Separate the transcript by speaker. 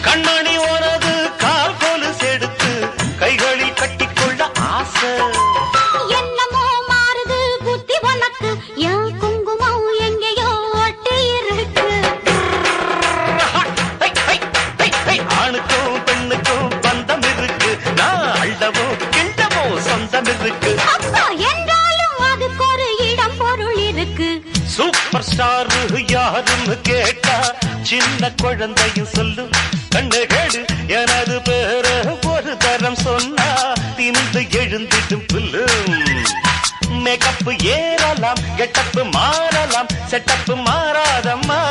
Speaker 1: கண்மணி உனது கால் கொலு செடுத்து கைகளில் கட்டிக்கொள்ள ஆசை.
Speaker 2: என்னமோ மாறுது புத்தி உனக்கு, என் குங்குமம் எங்கேயோ ஒட்டி இருக்கு.
Speaker 1: ஆணுக்கும் பெண்ணுக்கும் பந்தம் இருக்கு, நான் அள்ளவோ கிண்டவோ சொந்தம் இருக்கு.
Speaker 2: அப்பா என்றாலும் அதுக்கு ஒரு இடம் பொருள் இருக்கு.
Speaker 1: சூப்பர் ஸ்டார் யாருன்னு கேட்டா சின்ன குழந்தையும் சொல்லும். கண்ணு கேடு எனது பேர ஒரு தரம் சொன்னா திமிந்து எழுந்திடும் புல்லு. மேக்கப் ஏறலாம், கெட்டப்பு மாறலாம், செட்டப்பு மாறாதம்மா.